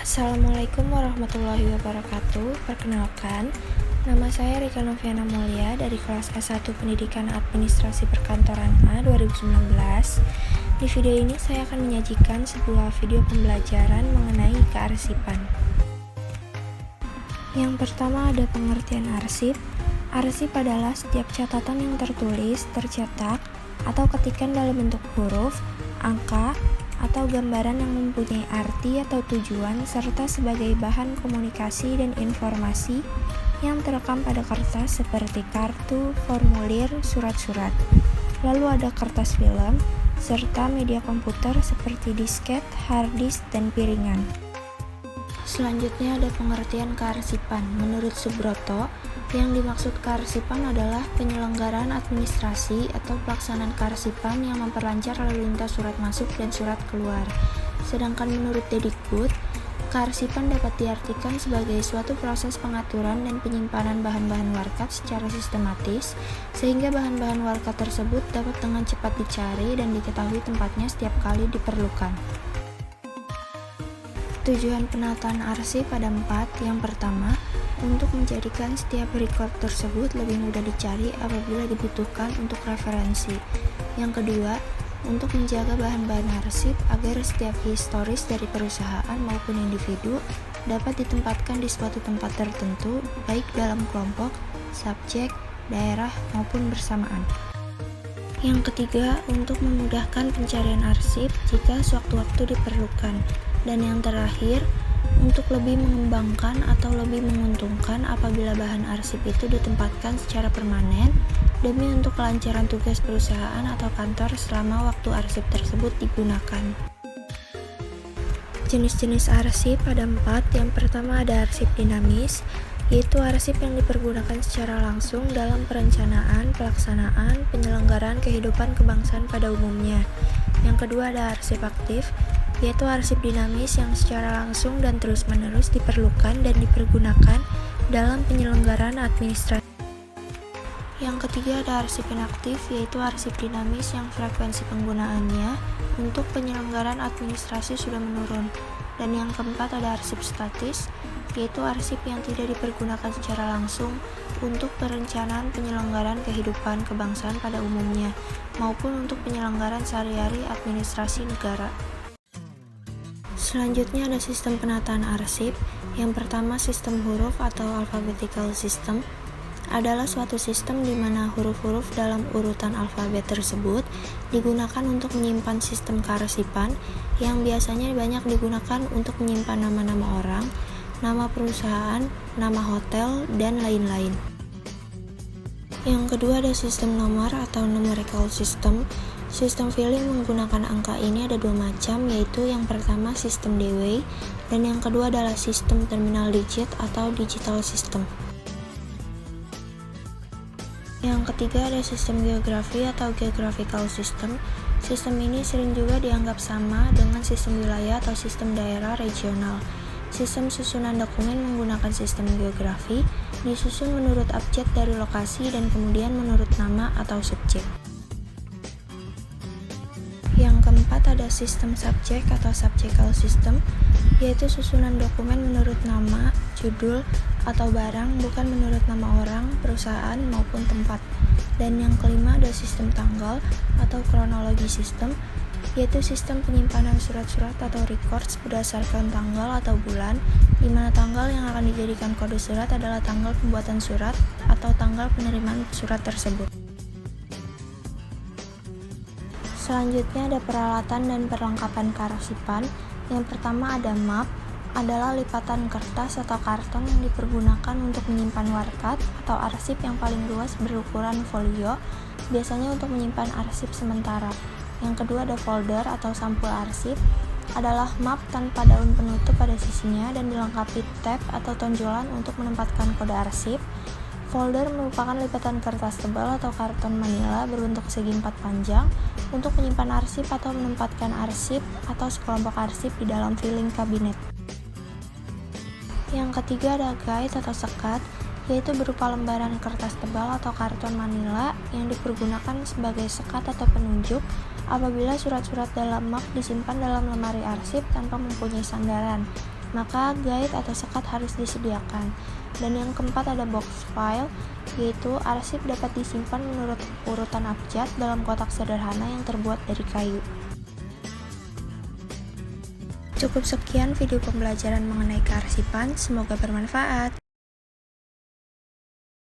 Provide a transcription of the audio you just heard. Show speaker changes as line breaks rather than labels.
Assalamualaikum warahmatullahi wabarakatuh. Perkenalkan, nama saya Rika Noviana Mulia dari kelas S1 Pendidikan Administrasi Perkantoran A 2019. Di video ini saya akan menyajikan sebuah video pembelajaran mengenai kearsipan. Yang pertama ada pengertian arsip. Arsip adalah setiap catatan yang tertulis, tercetak, atau ketikan dalam bentuk huruf, angka, atau gambaran yang mempunyai arti atau tujuan serta sebagai bahan komunikasi dan informasi yang terekam pada kertas seperti kartu, formulir, surat-surat. Lalu ada kertas film serta media komputer seperti disket, hard disk, dan piringan. Selanjutnya ada pengertian kearsipan. Menurut Subroto, yang dimaksud kearsipan adalah penyelenggaraan administrasi atau pelaksanaan kearsipan yang memperlancar lalu lintas surat masuk dan surat keluar. Sedangkan menurut Dedikbud, kearsipan dapat diartikan sebagai suatu proses pengaturan dan penyimpanan bahan-bahan warkat secara sistematis, sehingga bahan-bahan warkat tersebut dapat dengan cepat dicari dan diketahui tempatnya setiap kali diperlukan. Tujuan penataan arsip ada 4. Yang pertama, untuk menjadikan setiap record tersebut lebih mudah dicari apabila dibutuhkan untuk referensi. Yang kedua, untuk menjaga bahan-bahan arsip agar setiap historis dari perusahaan maupun individu dapat ditempatkan di suatu tempat tertentu, baik dalam kelompok, subjek, daerah, maupun bersamaan. Yang ketiga, untuk memudahkan pencarian arsip jika sewaktu-waktu diperlukan. Dan yang terakhir, untuk lebih mengembangkan atau lebih menguntungkan apabila bahan arsip itu ditempatkan secara permanen demi untuk kelancaran tugas perusahaan atau kantor selama waktu arsip tersebut digunakan. Jenis-jenis arsip ada 4. Yang pertama ada arsip dinamis, yaitu arsip yang dipergunakan secara langsung dalam perencanaan, pelaksanaan, penyelenggaraan kehidupan kebangsaan pada umumnya. Yang kedua ada arsip aktif, yaitu arsip dinamis yang secara langsung dan terus-menerus diperlukan dan dipergunakan dalam penyelenggaraan administrasi. Yang ketiga ada arsip inaktif, yaitu arsip dinamis yang frekuensi penggunaannya untuk penyelenggaraan administrasi sudah menurun. Dan yang keempat ada arsip statis, yaitu arsip yang tidak dipergunakan secara langsung untuk perencanaan penyelenggaraan kehidupan kebangsaan pada umumnya, maupun untuk penyelenggaraan sehari-hari administrasi negara. Selanjutnya ada sistem penataan arsip. Yang pertama, sistem huruf atau alphabetical system adalah suatu sistem di mana huruf-huruf dalam urutan alfabet tersebut digunakan untuk menyimpan sistem kearsipan yang biasanya banyak digunakan untuk menyimpan nama-nama orang, nama perusahaan, nama hotel, dan lain-lain. Yang kedua ada sistem nomor atau numerical system. Sistem filing menggunakan angka ini ada 2 macam, yaitu yang pertama sistem Dewey dan yang kedua adalah sistem terminal digit atau digital system. Yang ketiga ada sistem geografi atau geographical system. Sistem ini sering juga dianggap sama dengan sistem wilayah atau sistem daerah regional. Sistem susunan dokumen menggunakan sistem geografi, disusun menurut abjad dari lokasi dan kemudian menurut nama atau subjek. Yang keempat ada sistem subjek atau subjectal system, yaitu susunan dokumen menurut nama, judul, atau barang, bukan menurut nama orang, perusahaan, maupun tempat. Dan yang kelima ada sistem tanggal atau chronology system, yaitu sistem penyimpanan surat-surat atau records berdasarkan tanggal atau bulan, di mana tanggal yang akan dijadikan kode surat adalah tanggal pembuatan surat atau tanggal penerimaan surat tersebut. Selanjutnya ada peralatan dan perlengkapan kearsipan. Yang pertama ada map, adalah lipatan kertas atau karton yang dipergunakan untuk menyimpan warkat atau arsip yang paling luas berukuran folio, biasanya untuk menyimpan arsip sementara. Yang kedua ada folder atau sampul arsip, adalah map tanpa daun penutup pada sisinya dan dilengkapi tab atau tonjolan untuk menempatkan kode arsip. Folder merupakan lipatan kertas tebal atau karton manila berbentuk segi 4 panjang untuk menyimpan arsip atau menempatkan arsip atau sekelompok arsip di dalam filing kabinet. Yang ketiga ada guide atau sekat, yaitu berupa lembaran kertas tebal atau karton manila yang dipergunakan sebagai sekat atau penunjuk apabila surat-surat dalam map disimpan dalam lemari arsip tanpa mempunyai sandaran. maka guide atau sekat harus disediakan. Dan yang keempat ada box file, yaitu arsip dapat disimpan menurut urutan abjad dalam kotak sederhana yang terbuat dari kayu. Cukup sekian video pembelajaran mengenai kearsipan, semoga bermanfaat.